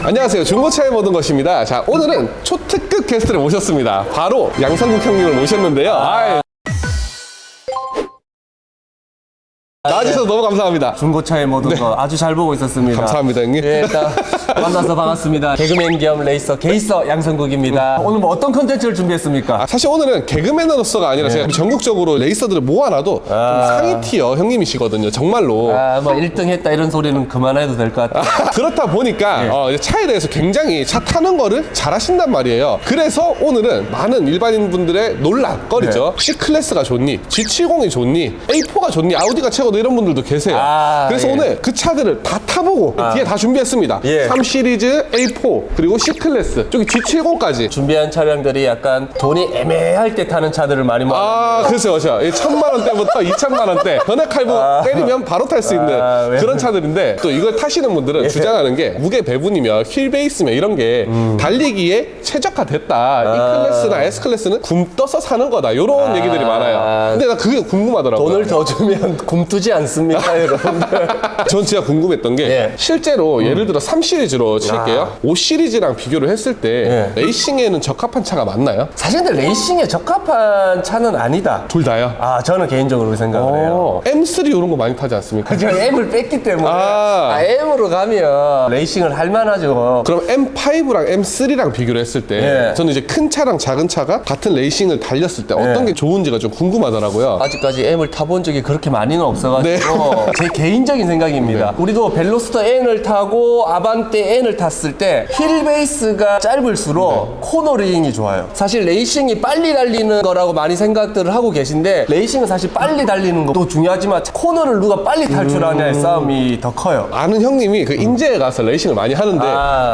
안녕하세요. 중고차의 모든 것입니다. 자, 오늘은 초특급 게스트를 모셨습니다. 바로 양상국 형님을 모셨는데요. 나와주셔서 너무 감사합니다. 중고차의 모든 거 아주 잘 보고 있었습니다. 감사합니다, 형님. 예, 일단 만나서 반갑습니다. 개그맨 겸 레이서 게이서 양성국입니다. 오늘 뭐 어떤 컨텐츠를 준비했습니까? 사실 오늘은 개그맨으로서가 아니라 제가 전국적으로 레이서들을 모아놔도 좀 상위 티어 형님이시거든요. 정말로. 뭐 1등 했다 이런 소리는 그만해도 될 것 같아요. 그렇다 보니까 이제 차에 대해서 굉장히 차 타는 거를 잘 하신단 말이에요. 그래서 오늘은 많은 일반인분들의 논란거리죠. C클래스가 좋니? G70이 좋니? A4가 좋니? 아우디가 최고다 이런 분들도 계세요. 그래서 오늘 그 차들을 다 타보고 뒤에 다 준비했습니다. 3 시리즈, A4 그리고 C클래스 저기 G70까지 준비한 차량들이 약간 돈이 애매할 때 타는 차들을 많이 모았는데 그렇죠. 1,000만 원대부터 2,000만 원대 전액 할부 때리면 바로 탈 수 있는 그런 차들인데 또 이걸 타시는 분들은 주장하는 게 무게 배분이며 휠 베이스며 이런 게 달리기에 최적화됐다. E 클래스나 S 클래스는 굼떠서 사는 거다. 이런 얘기들이 많아요. 근데 나 그게 궁금하더라고요. 돈을 더 주면 굼뜨지 않습니까, 여러분들? 전 진짜 궁금했던 게 실제로 예를 들어 3 시리즈로 칠게요. 5 시리즈랑 비교를 했을 때 레이싱에는 적합한 차가 맞나요? 사실 근데 레이싱에 적합한 차는 아니다. 둘 다요? 저는 개인적으로 그렇게 생각을 해요. M3 이런 거 많이 타지 않습니까? 제가 M을 뺐기 때문에 M으로 가면 레이싱을 할 만하죠. 그럼 M5랑 M3랑 비교를 했을 때 저는 이제 큰 차랑 작은 차가 같은 레이싱을 달렸을 때 어떤 게 좋은지가 좀 궁금하더라고요. 아직까지 M을 타본 적이 그렇게 많이는 없어가지고 제 개인적인 생각입니다. 우리도 벨로스터 N을 타고 아반떼 N을 탔을 때 휠 베이스가 짧을수록 코너링이 좋아요. 사실 레이싱이 빨리 달리는 거라고 많이 생각들을 하고 계신데 레이싱은 사실 빨리 달리는 것도 중요하지만 코너를 누가 빨리 탈출하냐의 싸움이 더 커요. 아는 형님이 그 인제에 가서 레이싱을 많이 하는데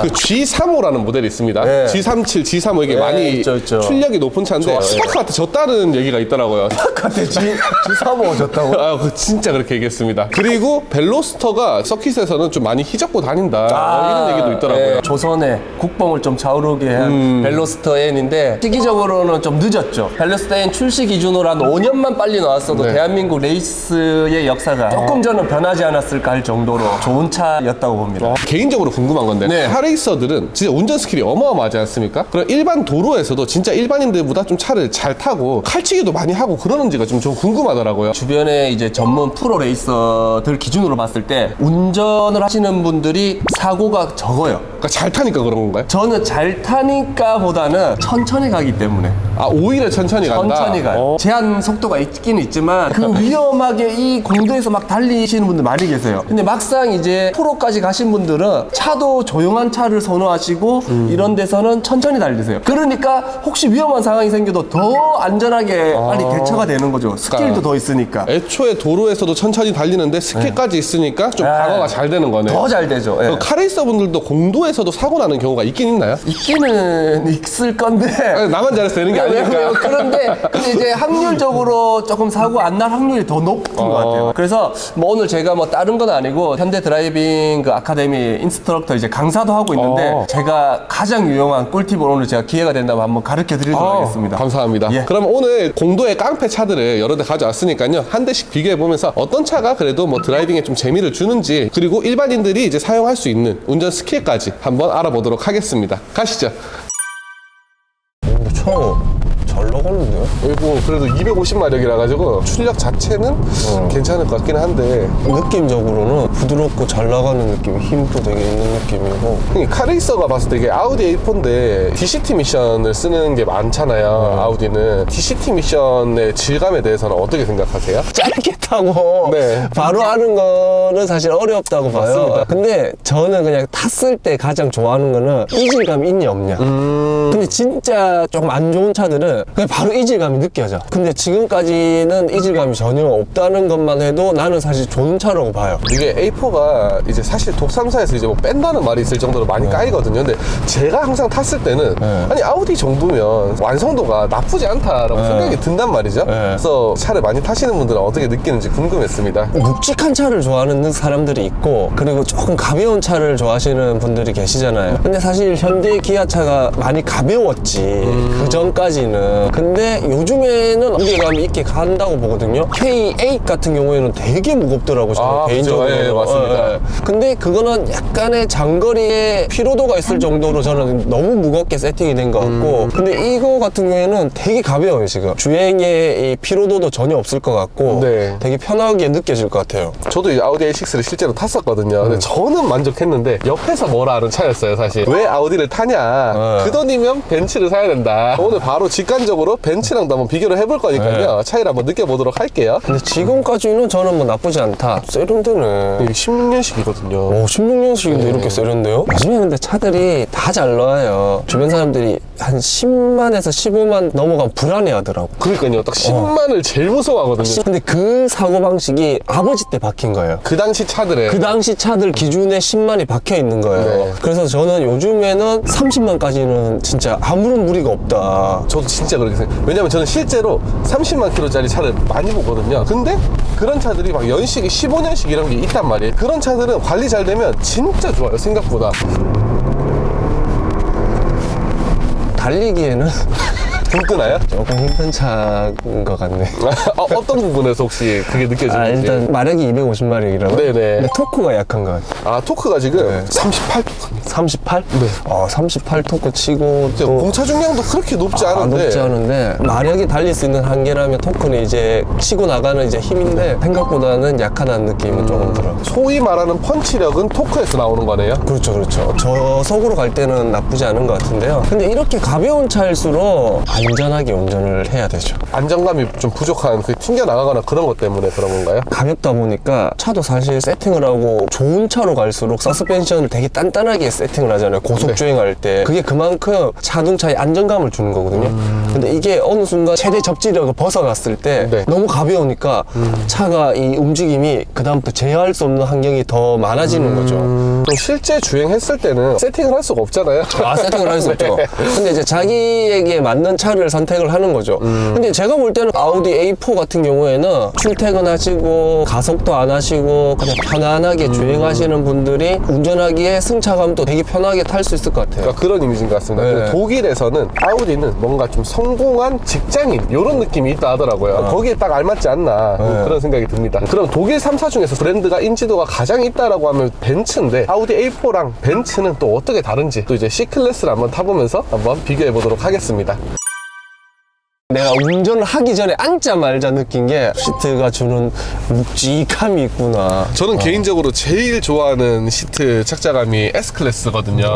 그 G35라는 모델이 있습니다. G37, G35 이게 많이 있죠. 출력이 높은 차인데 스파크한테 졌다는 얘기가 있더라고요. 스파크한테 G35 졌다고? 그 진짜 그렇게 얘기했습니다. 그리고 벨로스터가 서킷에서는 좀 많이 휘젓고 다닌다 이런 얘기도 있더라고요. 조선의 국뽕을 좀 차오르게 한 벨로스터 N인데 시기적으로는 좀 늦었죠. 벨로스터 N 출시 기준으로 한 5년만 빨리 나왔어도 대한민국 레이스의 역사가 조금 저는 변하지 않았을까 할 정도로 좋은 차였다고 봅니다. 개인적으로 궁금한 건데 카레이서들은 진짜 운전 스킬이 어마어마하지 않습니까? 그럼 일반 도로에서도 진짜 일반인들보다 좀 차를 잘 타고 칼치기도 많이 하고 그러는지가 좀 궁금하더라고요. 주변에 이제 전문 프로 레이서들 기준으로 봤을 때 운전을 하시는 분들이 사고가 적어요. 그러니까 잘 타니까 그런 건가요? 저는 잘 타니까 보다는 천천히 가기 때문에. 오히려 천천히 간다? 천천히 가요. 제한 속도가 있긴 있지만 그 위험하게 이 공도에서 막 달리시는 분들 많이 계세요. 근데 막상 이제 프로까지 가신 분들은 차도 조용한 차를 선호하시고 이런 데서는 천천히 달리세요. 그러니까 혹시 위험한 상황이 생겨도 더 안전하게 빨리 대처가 되는 거죠. 스킬도 더 있으니까. 애초에 도로에서도 천천히 달리는데 스킬까지 있으니까 좀 방어가 잘 되는 거네요. 더 잘 되죠. 카레이서 분들도 공도에서도 사고 나는 경우가 있긴 있나요? 있기는 있을 건데 나만 잘해서 되는 게 아니니까. 근데 이제 확률적으로 조금 사고 안 날 확률이 더 높은 것 같아요. 그래서 뭐 오늘 제가 뭐 다른 건 아니고 현대 드라이빙 그 아카데미 인스트럭터 이제 강사도 하고 있는데 제가 가장 유용한 꿀팁을 오늘 제가 기회가 된다면 한번 가르쳐 드리도록 하겠습니다. 감사합니다. 그럼 오늘 공도의 깡패 차들을 여러 대 가져왔으니까요. 한 대씩 비교해 보면서 어떤 차가 그래도 뭐 드라이빙에 좀 재미를 주는지 그리고 일반인들이 이제 사용할 수 있는 운전 스킬까지 한번 알아보도록 하겠습니다. 가시죠. 잘 나가는데요? 이거 그래도 250마력이라 가지고 출력 자체는 괜찮을 것 같긴 한데 느낌적으로는 부드럽고 잘 나가는 느낌, 힘도 되게 있는 느낌이고. 카레이서가 봤을 때 이게 아우디 A4인데 DCT 미션을 쓰는 게 많잖아요. 아우디는 DCT 미션의 질감에 대해서는 어떻게 생각하세요? 짧게 타고 바로 하는 거는 사실 어렵다고 봐요. 맞습니다. 근데 저는 그냥 탔을 때 가장 좋아하는 거는 이질감이 있냐 없냐. 근데 진짜 조금 안 좋은 차들은 그냥 바로 이질감이 느껴져. 근데 지금까지는 이질감이 전혀 없다는 것만 해도 나는 사실 좋은 차라고 봐요. 이게 A4가 이제 사실 독삼사에서 이제 뭐 뺀다는 말이 있을 정도로 많이 까이거든요. 근데 제가 항상 탔을 때는 아니 아우디 정도면 완성도가 나쁘지 않다라고 생각이 든단 말이죠. 그래서 차를 많이 타시는 분들은 어떻게 느끼는지 궁금했습니다. 묵직한 차를 좋아하는 사람들이 있고 그리고 조금 가벼운 차를 좋아하시는 분들이 계시잖아요. 근데 사실 현대 기아차가 많이 가벼웠지 그 전까지는. 근데 요즘에는 무게감이 있게 간다고 보거든요. K8 같은 경우에는 되게 무겁더라고 저는 아, 개인적으로. 그죠. 예, 맞습니다. 근데 그거는 약간의 장거리에 피로도가 있을 정도로 저는 너무 무겁게 세팅이 된 것 같고, 근데 이거 같은 경우에는 되게 가벼워요. 지금 주행에 이 피로도도 전혀 없을 것 같고 네. 되게 편하게 느껴질 것 같아요. 저도 이 아우디 A6를 실제로 탔었거든요. 근데 저는 만족했는데 옆에서 뭐라 하는 차였어요, 사실. 왜 아우디를 타냐? 그 돈이면 벤츠를 사야 된다. 오늘 바로 직관적으로 벤츠랑도 한번 비교를 해볼 거니까요. 차이를 한번 느껴보도록 할게요. 근데 지금까지는 저는 뭐 나쁘지 않다. 세련되네. 이게 16년식이거든요. 오, 16년씩인데 이렇게 세련돼요? 요즘에 근데 차들이 다 잘 나와요. 주변 사람들이 한 10만에서 15만 넘어가면 불안해 하더라고. 그러니까요. 딱 10만을 제일 무서워하거든요. 근데 그 사고방식이 아버지 때 박힌 거예요. 그 당시 차들에. 그 당시 차들 기준에 10만이 박혀 있는 거예요. 네. 그래서 저는 요즘에는 30만까지는 진짜 아무런 무리가 없다. 저도 진짜 그렇게 생각해요. 왜냐면 저는 실제로 30만 킬로짜리 차를 많이 보거든요. 근데 그런 차들이 막 연식이 15년식 이런 게 있단 말이에요. 그런 차들은 관리 잘 되면 진짜 좋아요, 생각보다. 달리기에는 끈끈해요? 조금 힘든 차인 것 같네. 어떤 부분에서 혹시 그게 느껴지는지? 일단 마력이 250마력이라고. 네네. 근데 토크가 약한 것 같아요. 토크가 지금 네. 38토크입니다. 38? 네. 38 토크 치고 또 공차 중량도 그렇게 높지 않은데. 높지 않은데 마력이 달릴 수 있는 한계라면 토크는 이제 치고 나가는 이제 힘인데 생각보다는 약하다는 느낌은 조금 들어요. 소위 말하는 펀치력은 토크에서 나오는 거네요. 그렇죠, 그렇죠. 저속으로 갈 때는 나쁘지 않은 것 같은데요. 근데 이렇게 가벼운 차일수록 안전하게 운전을 해야 되죠. 안정감이 좀 부족한, 그 튕겨 나가거나 그런 것 때문에 그런 건가요? 가볍다 보니까 차도 사실 세팅을 하고 좋은 차로 갈수록 서스펜션을 되게 단단하게 세팅을 하잖아요. 고속 네. 주행할 때. 그게 그만큼 자동차에 안정감을 주는 거거든요. 근데 이게 어느 순간 최대 접지력을 벗어났을 때 네. 너무 가벼우니까 차가 이 움직임이 그다음부터 제어할 수 없는 환경이 더 많아지는 거죠. 그럼 실제 주행했을 때는 세팅을 할 수가 없잖아요. 세팅을 할 수 없죠. 근데 이제 자기에게 맞는 차를 선택을 하는 거죠. 근데 제가 볼 때는 아우디 A4 같은 경우에는 출퇴근하시고 가속도 안 하시고 그냥 편안하게 주행하시는 분들이 운전하기에 승차감도 되게 편하게 탈 수 있을 것 같아요. 그러니까 그런 이미지인 것 같습니다. 네. 그리고 독일에서는 아우디는 뭔가 좀 성공한 직장인 이런 느낌이 있다 하더라고요. 거기에 딱 알맞지 않나 그런 생각이 듭니다. 그럼 독일 3사 중에서 브랜드가 인지도가 가장 있다라고 하면 벤츠인데 아우디 A4랑 벤츠는 또 어떻게 다른지 또 이제 C클래스를 한번 타보면서 한번 비교해 보도록 하겠습니다. 내가 운전을 하기 전에 앉자마자 느낀 게 시트가 주는 묵직함이 있구나. 저는 개인적으로 제일 좋아하는 시트 착자감이 S클래스거든요.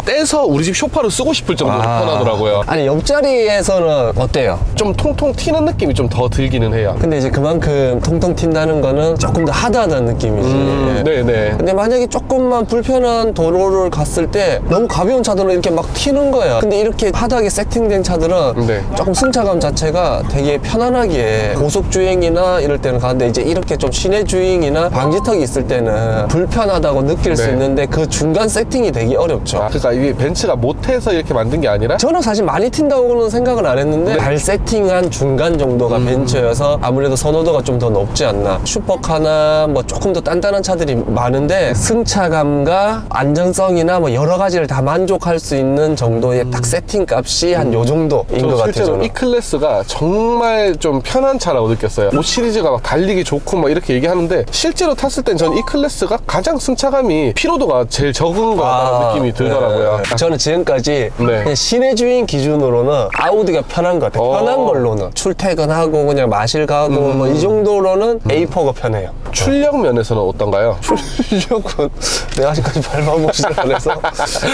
떼서 우리 집 소파로 쓰고 싶을 정도로 편하더라고요. 아니 옆자리에서는 어때요? 좀 통통 튀는 느낌이 좀 더 들기는 해요. 근데 이제 그만큼 통통 튄다는 거는 조금 더 하드하다는 느낌이지. 네네. 근데 만약에 조금만 불편한 도로를 갔을 때 너무 가벼운 차들은 이렇게 막 튀는 거야. 근데 이렇게 하드하게 세팅된 차들은 네. 조금 승차감 자체가 되게 편안하게 고속 주행이나 이럴 때는 가는데 이제 이렇게 좀 시내 주행이나 방지턱이 있을 때는 불편하다고 느낄 수 네. 있는데 그 중간 세팅이 되게 어렵죠. 그러니까 이게 벤츠가 못해서 이렇게 만든 게 아니라 저는 사실 많이 튄다고는 생각은 안 했는데 잘 세팅한 중간 정도가 벤츠여서 아무래도 선호도가 좀 더 높지 않나. 슈퍼카나 뭐 조금 더 단단한 차들이 많은데 승차감과 안전성이나 뭐 여러 가지를 다 만족할 수 있는 정도의 딱 세팅 값이 한 요 정도인 것 같아요. 실제로 저는. 이 클래스가 정말 좀 편한 차라고 느꼈어요. 5 시리즈가 막 달리기 좋고 막 이렇게 얘기하는데 실제로 탔을 땐 저는 이 클래스가 가장 승차감이 피로도가 제일 적은 것 같다는 느낌이 들더라고요. 네. 저는 지금까지 네. 그냥 시내 주행 기준으로는 아우디가 편한 것 같아요. 편한 걸로는 출퇴근하고 그냥 마실 가고 뭐 이 정도로는 A4가 편해요. 출력 면에서는 어떤가요? 출력은 내가 아직까지 밟아보지를 않아서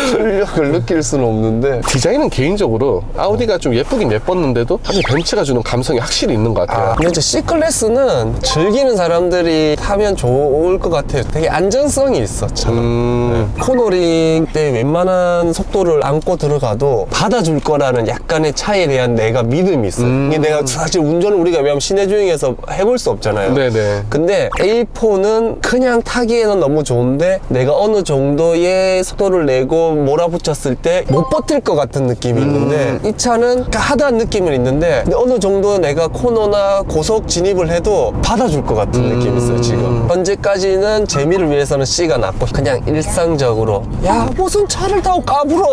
출력을 느낄 수는 없는데 디자인은 개인적으로 아우디가 좀 예쁘긴 예뻤는데도 사실 벤츠가 주는 감성이 확실히 있는 것 같아요. 근데 이제 C클래스는 즐기는 사람들이 타면 좋을 것 같아요. 되게 안전성이 있어 차가. 코너링 때 웬만한 속도를 안고 들어가도 받아줄 거라는 약간의 차에 대한 내가 믿음이 있어. 이게 내가 사실 운전을 우리가 왜냐면 시내 주행에서 해볼 수 없잖아요. 네네. 근데 A4는 그냥 타기에는 너무 좋은데 내가 어느 정도의 속도를 내고 몰아붙였을 때 못 버틸 것 같은 느낌이 있는데 이 차는 하드한 느낌을 느낌은 있는데 근데 어느 정도 내가 코너나 고속 진입을 해도 받아줄 것 같은 느낌이 있어요 지금. 현재까지는 재미를 위해서는 C가 낫고 그냥 일상적으로 야 무슨 차를 타고 까불어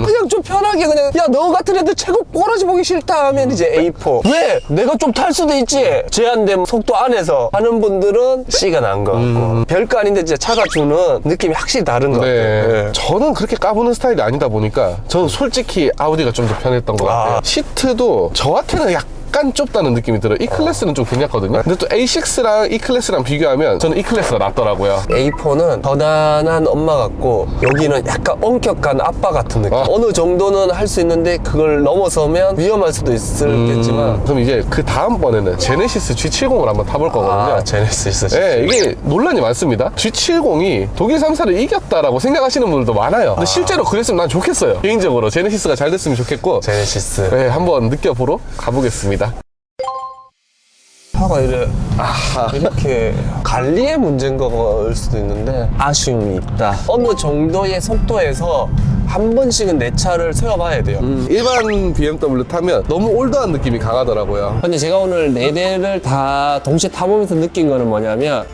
그냥 좀 편하게 그냥 야 너 같은 애들 최고 꼬라지 보기 싫다 하면 이제 A4. 왜? 내가 좀 탈 수도 있지. 제한된 속도 안에서 하는 분들은 C가 나은 것 같고 별거 아닌데 진짜 차가 주는 느낌이 확실히 다른 것 같아요. 네. 저는 그렇게 까부는 스타일이 아니다 보니까 저는 솔직히 아우디가 좀 더 편했던 것 같아요. 시트도 저한테는 약간 좁다는 느낌이 들어요. E클래스는 좀 괜찮거든요. 근데 또 A6랑 E클래스랑 비교하면 저는 E클래스가 낫더라고요. A4는 편안한 엄마 같고 여기는 약간 엄격한 아빠 같은 느낌. 어느 정도는 할 수 있는데 그걸 넘어서면 위험할 수도 있겠지만 그럼 이제 그 다음번에는 제네시스 G70을 한번 타볼 거거든요. 제네시스 네, 이게 논란이 많습니다. G70이 독일 3사를 이겼다라고 생각하시는 분들도 많아요. 근데 실제로 그랬으면 난 좋겠어요. 개인적으로 제네시스가 잘 됐으면 좋겠고 제네시스 네, 한번 느껴보러 가보겠습니다. 차가 이렇게 관리의 문제인 거일 수도 있는데 아쉬움이 있다. 어느 정도의 속도에서 한 번씩은 내 차를 세워봐야 돼요. 일반 BMW 타면 너무 올드한 느낌이 강하더라고요. 근데 제가 오늘 4대를 다 동시에 타보면서 느낀 거는 뭐냐면